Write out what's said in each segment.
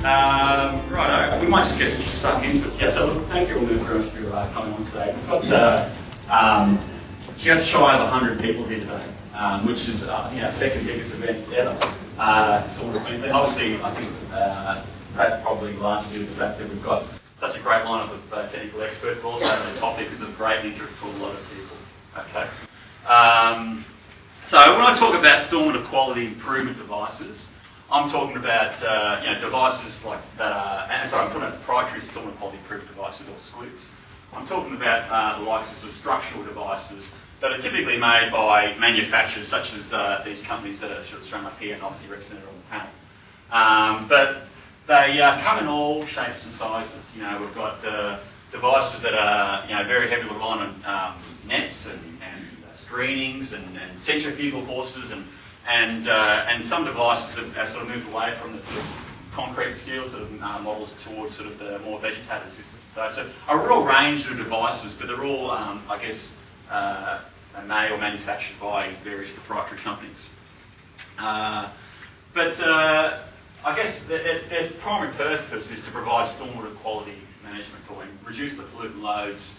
Righto, we might just get stuck into it. Yeah, so thank you all very much for coming on today. We've got just shy of 100 people here today, which is second biggest event ever. Sort of Queensland. Obviously, I think that's probably largely due to the fact that we've got such a great lineup of technical experts, but also the topic is of great interest to a lot of people. Okay. So when I talk about stormwater quality improvement devices, I'm talking about devices like that are, I'm talking about proprietary stormwater quality improvement devices, or SQIDs. I'm talking about the likes of sort of structural devices that are typically made by manufacturers such as these companies that are sort of shown up here and obviously represented on the panel. But they come in all shapes and sizes. You know, we've got devices that are very heavily reliant on nets and screenings and centrifugal forces and some devices have sort of moved away from the sort of concrete steel sort of models towards sort of the more vegetative systems. So it's a real range of devices, but they're all, made or manufactured by various proprietary companies. But I guess their primary purpose is to provide stormwater quality management for and reduce the pollutant loads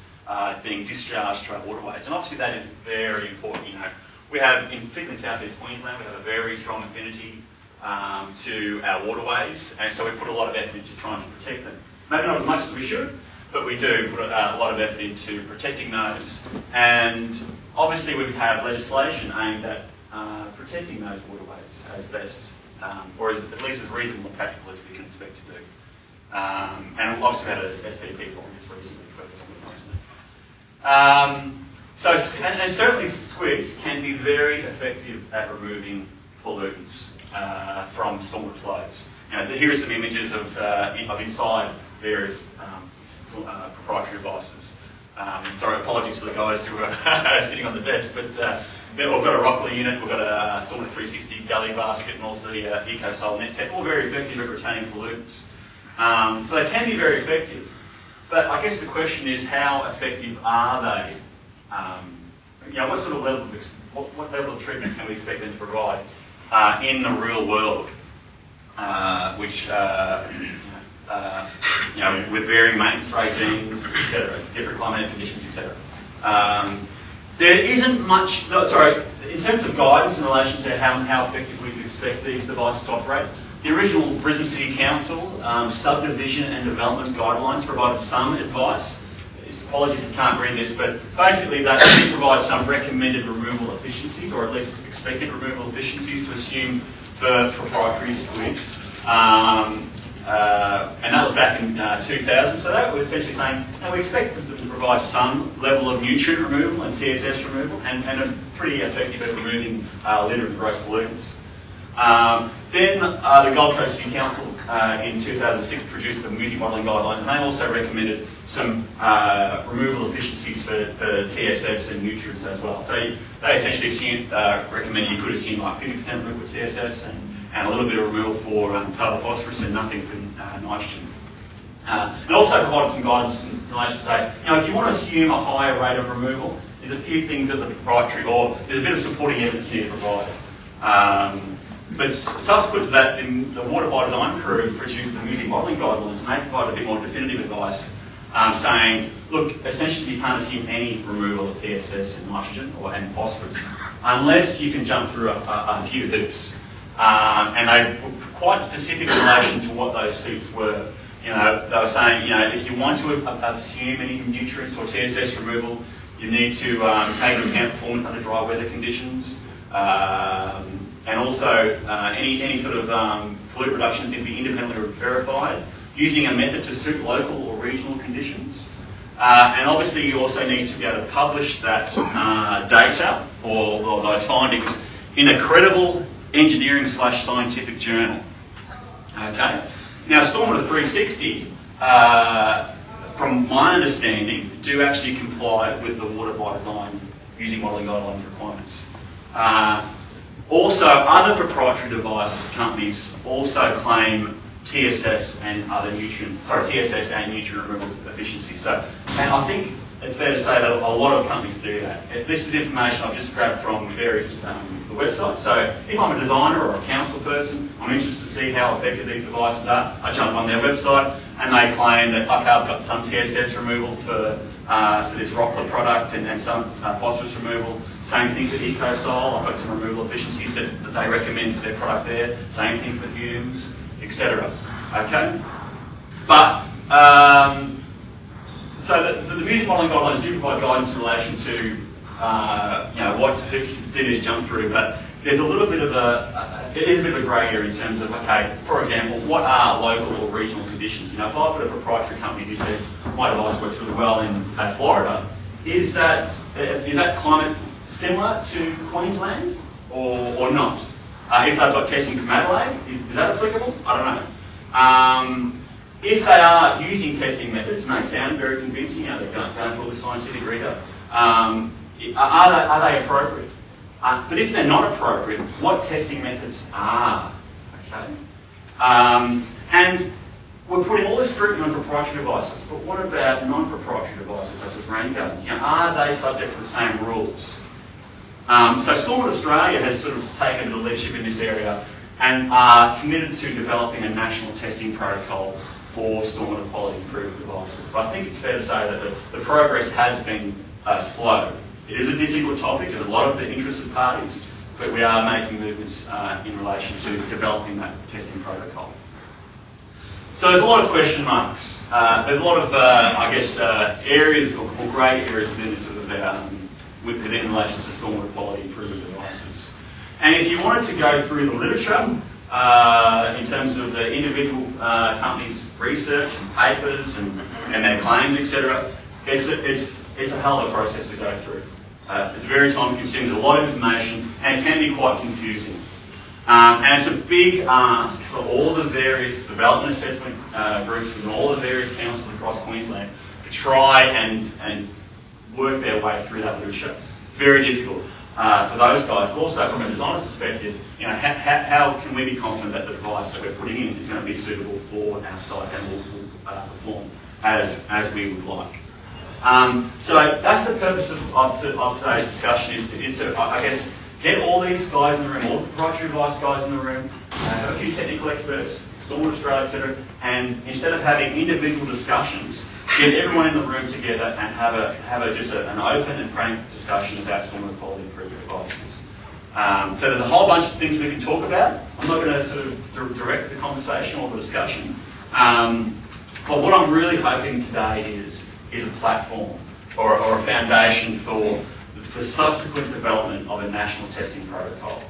being discharged to our waterways. And obviously that is very important. You know, we have, particularly in southeast Queensland, we have a very strong affinity to our waterways, and so we put a lot of effort into trying to protect them. Maybe not as much as we should, but we do put a lot of effort into protecting those. And obviously we have legislation aimed at protecting those waterways as best, or at least as reasonable and practical as we can expect to do. And we've obviously had a SPP forum just recently focused on the process. And certainly SQIDs can be very effective at removing pollutants from stormwater flows. You know, here are some images of inside various proprietary devices. Sorry, apologies for the guys who are sitting on the desk, but we've got a Rockley unit, we've got a Stormwater 360 gully basket, and also the EcoSol net tech, all very effective at retaining pollutants. So they can be very effective, but I guess the question is, how effective are they? What sort of level of what level of treatment can we expect them to provide in the real world, which with varying maintenance regimes, etc., different climatic conditions, etc. There isn't much. In terms of guidance in relation to how effectively we expect these devices to operate, the original Brisbane City Council subdivision and development guidelines provided some advice. Apologies if you can't read this, but basically they provide some recommended removal efficiencies, or at least expected removal efficiencies to assume for proprietary SQIDs. And that was back in 2000, so that was essentially saying we expect them to provide some level of nutrient removal and TSS removal, and are pretty effective at removing litter and gross pollutants. Then the Gold Coast City Council in 2006 produced the music modelling guidelines, and they also recommended some removal efficiencies for TSS and nutrients as well. So they essentially recommended you could assume like 50% removal for TSS and a little bit of removal for total phosphorus and nothing for nitrogen. And also provided some guidance in relation to say, if you want to assume a higher rate of removal, there's a few things that the proprietary, or there's a bit of supporting evidence you need to provide. But subsequent to that, the Water by Design crew produced the music modelling guidelines, and they provided a bit more definitive advice, saying, look, essentially you can't assume any removal of TSS and nitrogen and phosphorus unless you can jump through a few hoops. And they were quite specific in relation to what those hoops were. They were saying, if you want to assume any nutrients or TSS removal, you need to take into account performance under dry weather conditions. And also, any sort of pollutant reductions need to be independently verified using a method to suit local or regional conditions. And obviously, you also need to be able to publish that data or those findings in a credible engineering/scientific journal. Okay. Now, Stormwater 360, from my understanding, do actually comply with the Water by Design using modelling guidelines requirements. Also, other proprietary device companies also claim TSS and nutrient removal efficiency. So, and I think it's fair to say that a lot of companies do that. This is information I've just grabbed from various the websites. So if I'm a designer or a council person, I'm interested to see how effective these devices are. I jump on their website and they claim that, okay, I've got some TSS removal for this Rockler product and some phosphorus removal. Same thing for EcoSol. I've got some removal efficiencies that they recommend for their product there. Same thing for fumes, etc. Okay? But so the music modelling guidelines do provide guidance in relation to what hoops do need to jump through, but there's a little bit of it is a bit of a grey area in terms of, okay, for example, what are local or regional conditions? If I've got a proprietary company who says my device works really well in, say, Florida, is that climate similar to Queensland or not? If they've got testing from Adelaide, is that applicable? I don't know. If they are using testing methods, and they sound very convincing, they're going for all the scientific rigor, are they appropriate? But if they're not appropriate, what testing methods are? Okay? And we're putting all this scrutiny on proprietary devices, but what about non-proprietary devices such as rain gardens? Are they subject to the same rules? So Stormwater Australia has sort of taken the leadership in this area and are committed to developing a national testing protocol for stormwater quality improvement devices. But I think it's fair to say that the progress has been slow. It is a difficult topic, there's a lot of interested parties, but we are making movements in relation to developing that testing protocol. So there's a lot of question marks. There's a lot of, areas or grey areas within this sort of within relation to stormwater quality improvement devices. And if you wanted to go through the literature in terms of the individual companies' research and papers and their claims, etc., it's a hell of a process to go through. It's very time consuming, there's a lot of information, and it can be quite confusing. And it's a big ask for all the various development assessment groups from all the various councils across Queensland to try and work their way through that literature. Very difficult for those guys. But also from a designer's perspective, how can we be confident that the device that we're putting in is going to be suitable for our site and will perform as we would like. So that's the purpose of today's discussion is to I guess, get all these guys in the room, all the proprietary device guys in the room, have a few technical experts, Stormwater Australia, etc., and instead of having individual discussions, get everyone in the room together and have an open and frank discussion about stormwater quality improvement devices. So there's a whole bunch of things we can talk about. I'm not going to sort of direct the conversation or the discussion, but what I'm really hoping today is a platform or a foundation for subsequent development of a national testing protocol.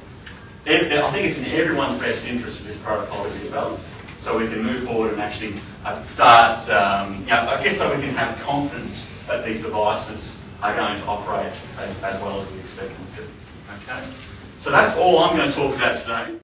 I think it's in everyone's best interest for this protocol to be developed, so we can move forward and actually start, I guess so we can have confidence that these devices are going to operate as well as we expect them to. Okay? So that's all I'm going to talk about today.